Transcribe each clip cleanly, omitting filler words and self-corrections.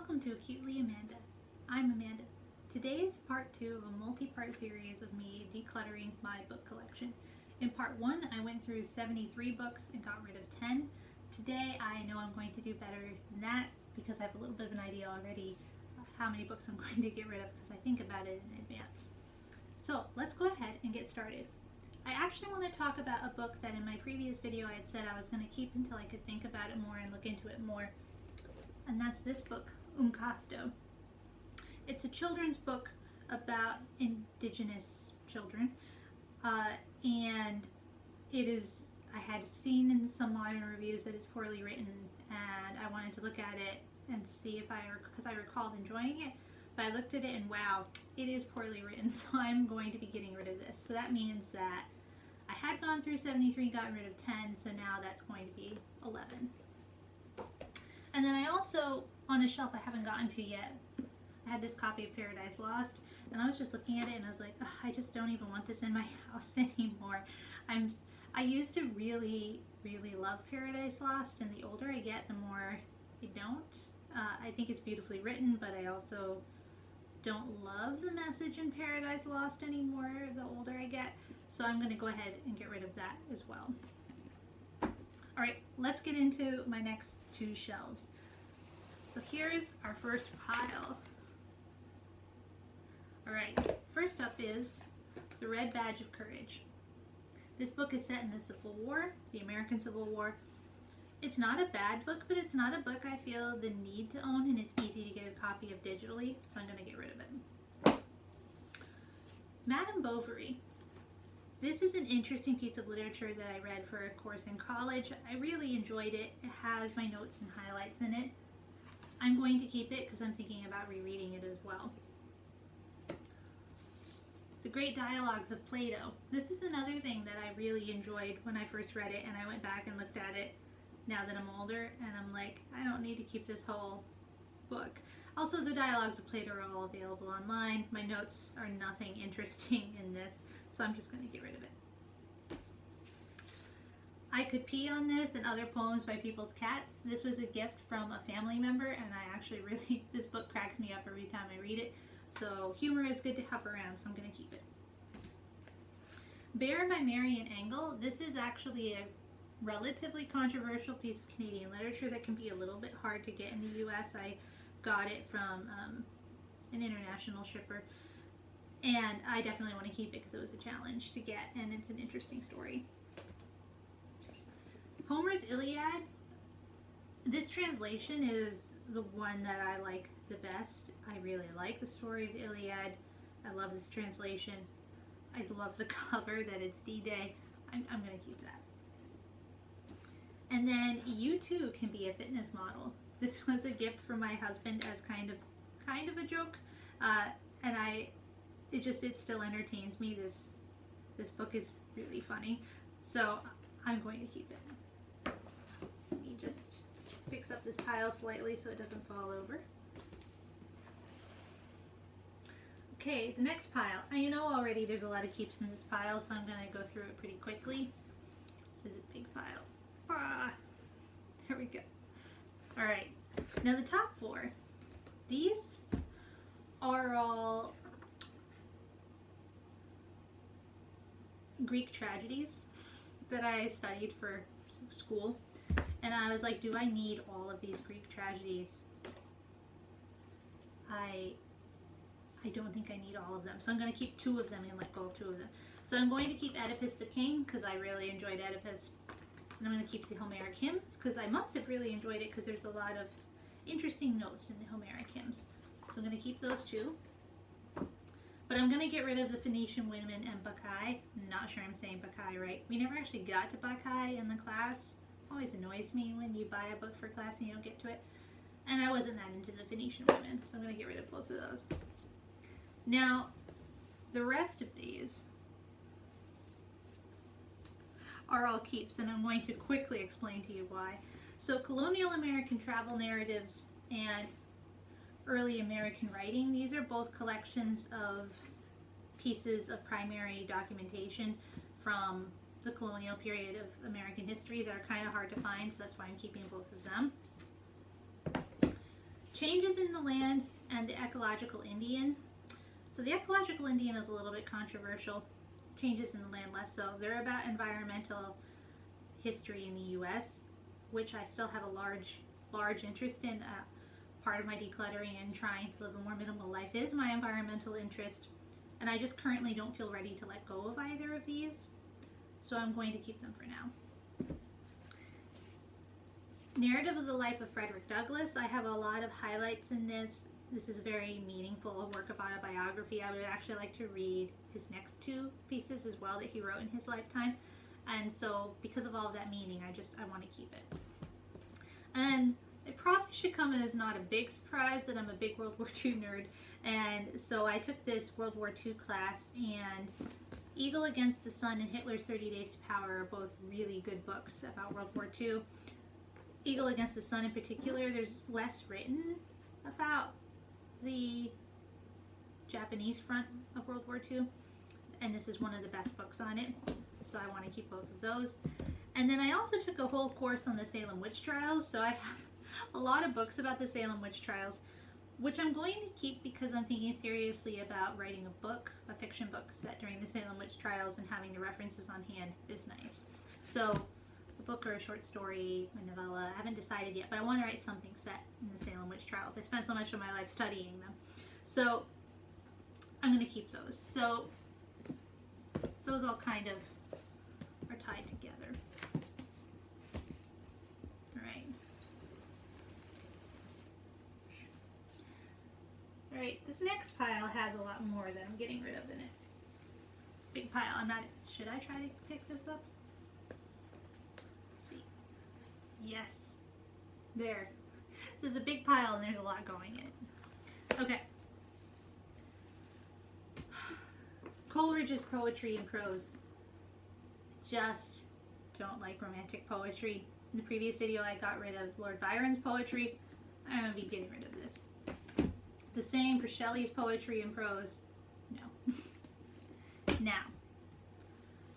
Welcome to Acutely Amanda. I'm Amanda. Today is part 2 of a multi-part series of me decluttering my book collection. In part 1, I went through 73 books and got rid of 10. Today, I know I'm going to do better than that because I have a little bit of an idea already of how many books I'm going to get rid of because I think about it in advance. So let's go ahead and get started. I actually want to talk about a book that in my previous video I had said I was going to keep until I could think about it more and look into it more. And that's this book, Casto. It's a children's book about indigenous children, and it is, I had seen in some modern reviews that it's poorly written, and I wanted to look at it and see if because I recalled enjoying it, but I looked at it and wow, it is poorly written, so I'm going to be getting rid of this. So that means that I had gone through 73, gotten rid of 10, so now that's going to be 11. And then I also, on a shelf I haven't gotten to yet, I had this copy of Paradise Lost, and I was just looking at it and I was like, I just don't even want this in my house anymore. I used to really love Paradise Lost, and the older I get, the more I don't. I think it's beautifully written, but I also don't love the message in Paradise Lost anymore the older I get, so I'm going to go ahead and get rid of that as well. Alright, let's get into my next two shelves. So here's our first pile. Alright, first up is The Red Badge of Courage. This book is set in the Civil War, the American Civil War. It's not a bad book, but it's not a book I feel the need to own, and it's easy to get a copy of digitally, so I'm going to get rid of it. Madame Bovary. This is an interesting piece of literature that I read for a course in college. I really enjoyed it. It has my notes and highlights in it. I'm going to keep it because I'm thinking about rereading it as well. The Great Dialogues of Plato. This is another thing that I really enjoyed when I first read it, and I went back and looked at it now that I'm older, and I'm like, I don't need to keep this whole book. Also, the Dialogues of Plato are all available online. My notes are nothing interesting in this, so I'm just going to get rid of it. I Could Pee on This and Other Poems by People's Cats. This was a gift from a family member, and I actually really, this book cracks me up every time I read it. So humor is good to have around, so I'm going to keep it. Bear by Marion. This is actually a relatively controversial piece of Canadian literature that can be a little bit hard to get in the US. I got it from an international shipper, and I definitely want to keep it because it was a challenge to get, and it's an interesting story. Homer's Iliad. This translation is the one that I like the best. I really like the story of the Iliad. I love this translation. I love the cover that it's D-Day. I'm going to keep that. And then You Too Can Be a Fitness Model. This was a gift from my husband as kind of a joke, and it still entertains me. This book is really funny, so I'm going to keep it. Let me just fix up this pile slightly so it doesn't fall over. Okay, the next pile. You know already there's a lot of keeps in this pile, so I'm going to go through it pretty quickly. This is a big pile. There we go. Alright, now the top four. These are all Greek tragedies that I studied for school. And I was like, do I need all of these Greek tragedies? I don't think I need all of them. So I'm going to keep 2 of them and let go of 2 of them. So I'm going to keep Oedipus the King because I really enjoyed Oedipus. And I'm going to keep the Homeric hymns because I must have really enjoyed it because there's a lot of interesting notes in the Homeric hymns. So I'm going to keep those 2. But I'm going to get rid of the Phoenician Women and Bacchae. I'm not sure I'm saying Bacchae right. We never actually got to Bacchae in the class. It always annoys me when you buy a book for class and you don't get to it. And I wasn't that into the Phoenician Women, so I'm going to get rid of both of those. Now, the rest of these are all keeps, and I'm going to quickly explain to you why. So colonial American travel narratives and early American writing, these are both collections of pieces of primary documentation from the colonial period of American history that are kind of hard to find, so that's why I'm keeping both of them. Changes in the Land and the Ecological Indian. So the Ecological Indian is a little bit controversial. Changes in the Land less so. They're about environmental history in the U.S., which I still have a large interest in. Part of my decluttering and trying to live a more minimal life is my environmental interest, and I just currently don't feel ready to let go of either of these, so I'm going to keep them for now. Narrative of the Life of Frederick Douglass. I have a lot of highlights in this. This is a very meaningful work of autobiography. I would actually like to read his next two pieces as well that he wrote in his lifetime, and so because of all of that meaning, I want to keep it. And it probably should come as not a big surprise that I'm a big World War II nerd, and so I took this World War II class, and Eagle Against the Sun and Hitler's 30 Days to Power are both really good books about World War II. Eagle Against the Sun in particular, there's less written about the Japanese front of World War II, and this is one of the best books on it, so I want to keep both of those. And then I also took a whole course on the Salem witch trials, so I have a lot of books about the Salem witch trials, which I'm going to keep because I'm thinking seriously about writing a book, a fiction book set during the Salem witch trials, and having the references on hand is nice. So a book or a short story, a novella, I haven't decided yet, but I want to write something set in the Salem witch trials. I spent so much of my life studying them, so I'm going to keep those. So those all kind of are tied together. Alright, this next pile has a lot more that I'm getting rid of in it. It's a big pile. Should I try to pick this up? Let's see. Yes. There. This is a big pile and there's a lot going in it. Okay. Coleridge's poetry and prose. Just don't like romantic poetry. In the previous video I got rid of Lord Byron's poetry. I'm going to be getting rid of this. The same for Shelley's poetry and prose. No. Now,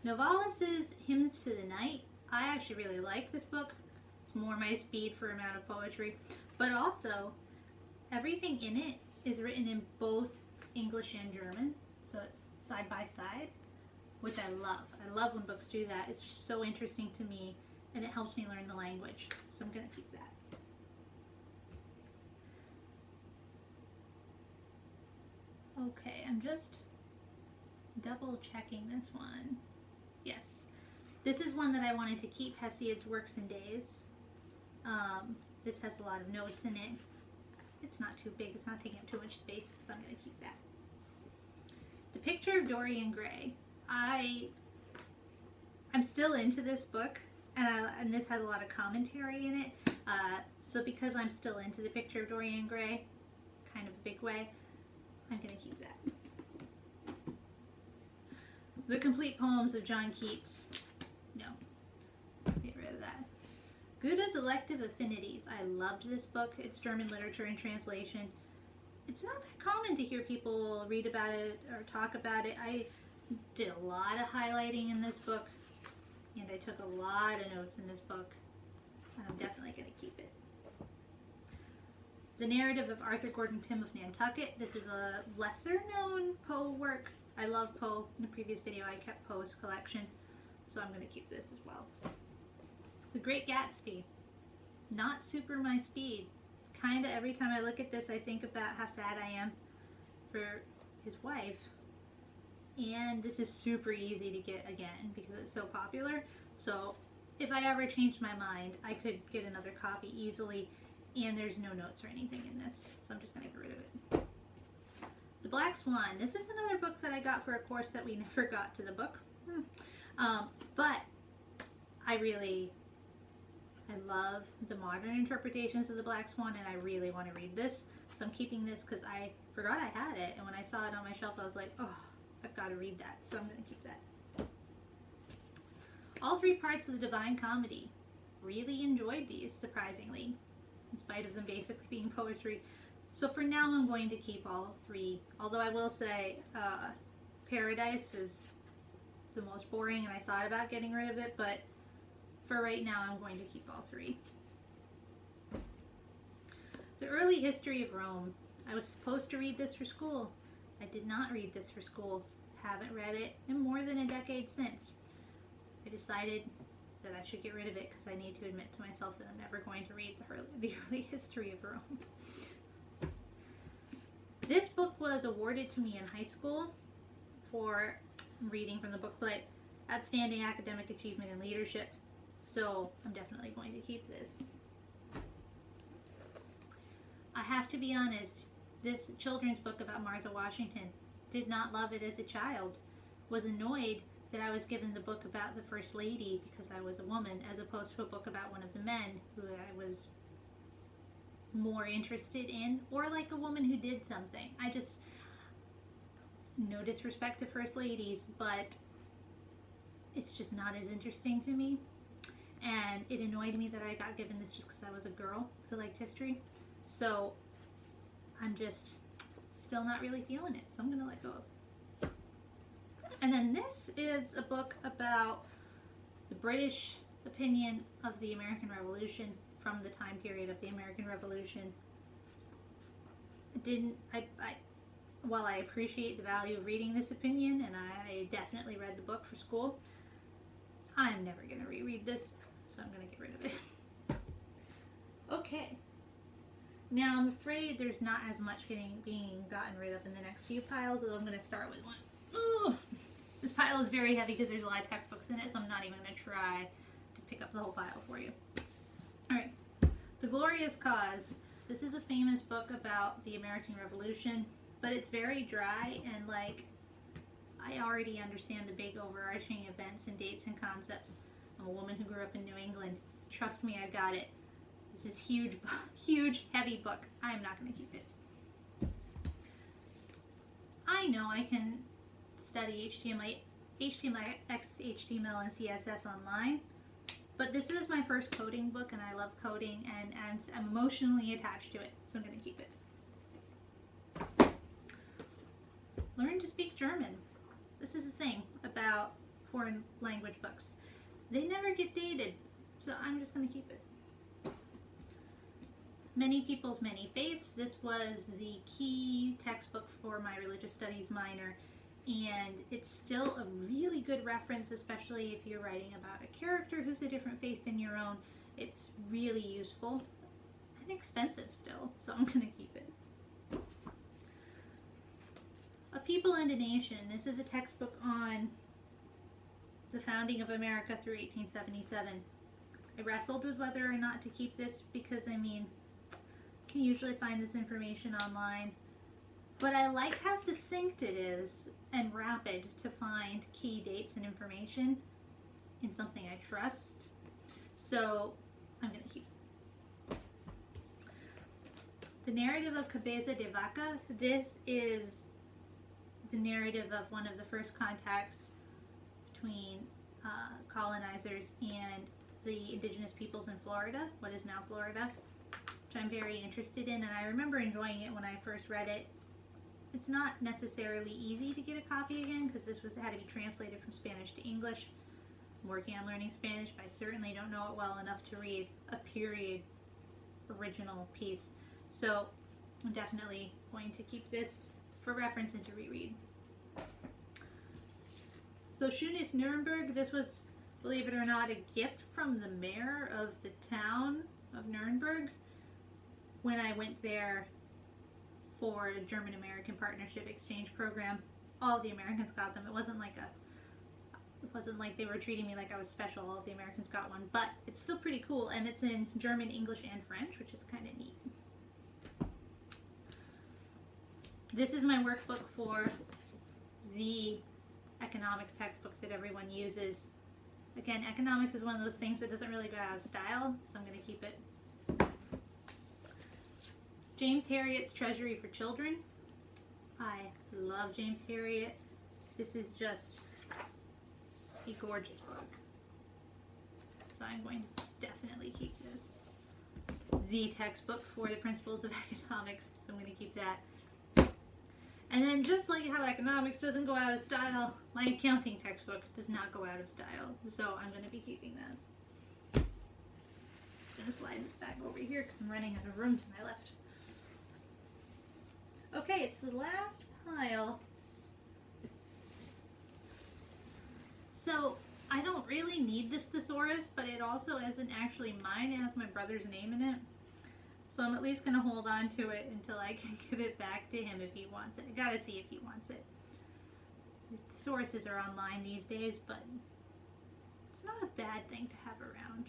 Novalis' Hymns to the Night. I actually really like this book. It's more my speed for amount of poetry. But also, everything in it is written in both English and German. So it's side by side, which I love. I love when books do that. It's just so interesting to me, and it helps me learn the language. So I'm going to keep that. Okay, I'm just double checking this one. Yes, this is one that I wanted to keep, Hesiod's Works and Days. This has a lot of notes in it. It's not too big, it's not taking up too much space, so I'm going to keep that. The Picture of Dorian Gray. I'm still into this book, and this has a lot of commentary in it. So because I'm still into The Picture of Dorian Gray, kind of a big way, I'm going to keep that. The Complete Poems of John Keats. No. Get rid of that. Goethe's Elective Affinities. I loved this book. It's German literature in translation. It's not that common to hear people read about it or talk about it. I did a lot of highlighting in this book, and I took a lot of notes in this book, and I'm definitely going to keep it. The Narrative of Arthur Gordon Pym of Nantucket. This is a lesser known Poe work. I love Poe. In the previous video I kept Poe's collection, so I'm going to keep this as well. The Great Gatsby. Not super my speed. Kind of every time I look at this I think about how sad I am for his wife. And this is super easy to get again because it's so popular. So if I ever changed my mind, I could get another copy easily. And there's no notes or anything in this, so I'm just going to get rid of it. The Black Swan. This is another book that I got for a course that we never got to the book. But I love the modern interpretations of the Black Swan, and I really want to read this. So I'm keeping this because I forgot I had it, and when I saw it on my shelf, I was like, oh, I've got to read that. So I'm going to keep that. All three parts of the Divine Comedy. Really enjoyed these, surprisingly, in spite of them basically being poetry. So for now, I'm going to keep all three. Although I will say, Paradise is the most boring, and I thought about getting rid of it, but for right now, I'm going to keep all three. The Early History of Rome. I was supposed to read this for school. I did not read this for school. Haven't read it in more than a decade since. I decided that I should get rid of it because I need to admit to myself that I'm never going to read the early history of Rome. This book was awarded to me in high school for reading from the book plate, Outstanding Academic Achievement in Leadership. So I'm definitely going to keep this. I have to be honest, this children's book about Martha Washington, did not love it as a child, was annoyed that I was given the book about the First Lady because I was a woman, as opposed to a book about one of the men who I was more interested in, or like a woman who did something. No disrespect to First Ladies, but it's just not as interesting to me. And it annoyed me that I got given this just because I was a girl who liked history. So I'm just still not really feeling it, so I'm going to let go of it. And then this is a book about the British opinion of the American Revolution from the time period of the American Revolution. While I appreciate the value of reading this opinion, and I definitely read the book for school, I'm never going to reread this, so I'm going to get rid of it. Okay. Now I'm afraid there's not as much being gotten rid of in the next few piles, so I'm going to start with one. Ooh, this pile is very heavy because there's a lot of textbooks in it, so I'm not even going to try to pick up the whole pile for you. Alright, The Glorious Cause. This is a famous book about the American Revolution, but it's very dry and I already understand the big overarching events and dates and concepts. I'm a woman who grew up in New England. Trust me, I've got it. This is huge, huge, heavy book. I am not going to keep it. I know I can study HTML, HTML, and CSS online, but this is my first coding book, and I love coding, and I'm emotionally attached to it, so I'm going to keep it. Learn to speak German. This is the thing about foreign language books. They never get dated, so I'm just going to keep it. Many People's Many Faiths. This was the key textbook for my religious studies minor, and it's still a really good reference, especially if you're writing about a character who's a different faith than your own. It's really useful and expensive still, so I'm going to keep it. A People and a Nation. This is a textbook on the founding of America through 1877. I wrestled with whether or not to keep this because, you can usually find this information online, but I like how succinct it is and rapid to find key dates and information in something I trust, so I'm going to keep it. The Narrative of Cabeza de Vaca. This is the narrative of one of the first contacts between colonizers and the indigenous peoples in Florida, what is now Florida, which I'm very interested in, and I remember enjoying it when I first read it. It's not necessarily easy to get a copy again because this had to be translated from Spanish to English. I'm working on learning Spanish, but I certainly don't know it well enough to read a period original piece. So I'm definitely going to keep this for reference and to reread. So Schönes Nuremberg. This was, believe it or not, a gift from the mayor of the town of Nuremberg when I went there for a German-American partnership exchange program. All of the Americans got them. It wasn't like they were treating me like I was special. All of the Americans got one, but it's still pretty cool, and it's in German, English, and French, which is kind of neat. This is my workbook for the economics textbook that everyone uses. Again, economics is one of those things that doesn't really go out of style, so I'm going to keep it. James Herriot's Treasury for Children. I love James Herriot. This is just a gorgeous book. So I'm going to definitely keep this. The textbook for the principles of economics, so I'm going to keep that. And then just like how economics doesn't go out of style, my accounting textbook does not go out of style. So I'm going to be keeping that. Just going to slide this back over here because I'm running out of room to my left. Okay, it's the last pile. So I don't really need this thesaurus, but it also isn't actually mine. It has my brother's name in it. So I'm at least going to hold on to it until I can give it back to him if he wants it. I gotta see if he wants it. Thesauruses are online these days, but it's not a bad thing to have around.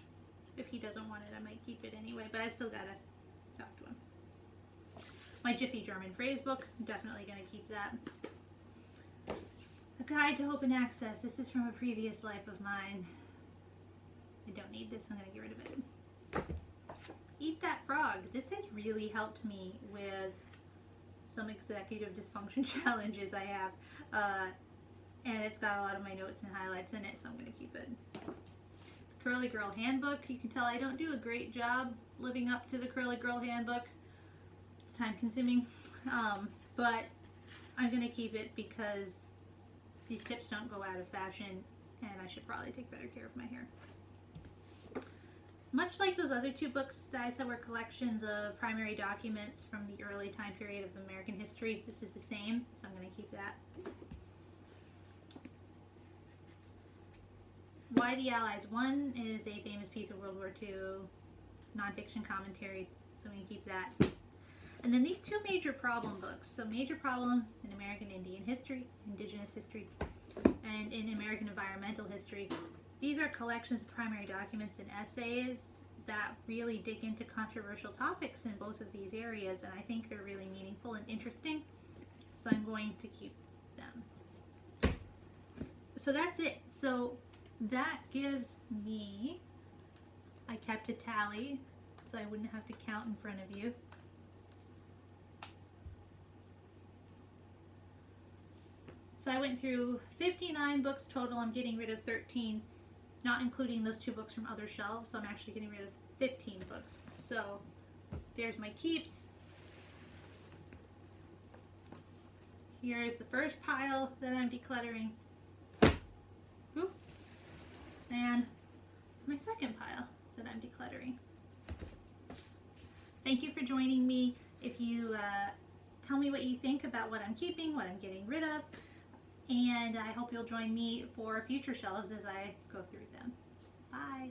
If he doesn't want it, I might keep it anyway, but I still gotta talk to him. My Jiffy German phrase book, I'm definitely gonna keep that. A guide to open access. This is from a previous life of mine. I don't need this, I'm gonna get rid of it. Eat That Frog. This has really helped me with some executive dysfunction challenges I have. And it's got a lot of my notes and highlights in it, so I'm going to keep it. Curly Girl Handbook. You can tell I don't do a great job living up to the Curly Girl Handbook. It's time consuming. But I'm going to keep it because these tips don't go out of fashion and I should probably take better care of my hair. Much like those other two books that I said were collections of primary documents from the early time period of American history, this is the same, so I'm going to keep that. Why the Allies Won is a famous piece of World War II nonfiction commentary, so I'm going to keep that. And then these two major problem books, so Major Problems in American Indian History, Indigenous History, and in American Environmental History. These are collections of primary documents and essays that really dig into controversial topics in both of these areas, and I think they're really meaningful and interesting, so I'm going to keep them. So that's it. So that gives me, I kept a tally so I wouldn't have to count in front of you. So I went through 59 books total. I'm getting rid of 13, not including those two books from other shelves, so I'm actually getting rid of 15 books. So there's my keeps. Here's the first pile that I'm decluttering. Ooh. And my second pile that I'm decluttering. Thank you for joining me. If you tell me what you think about what I'm keeping, what I'm getting rid of, and I hope you'll join me for future shelves as I go through them. Bye.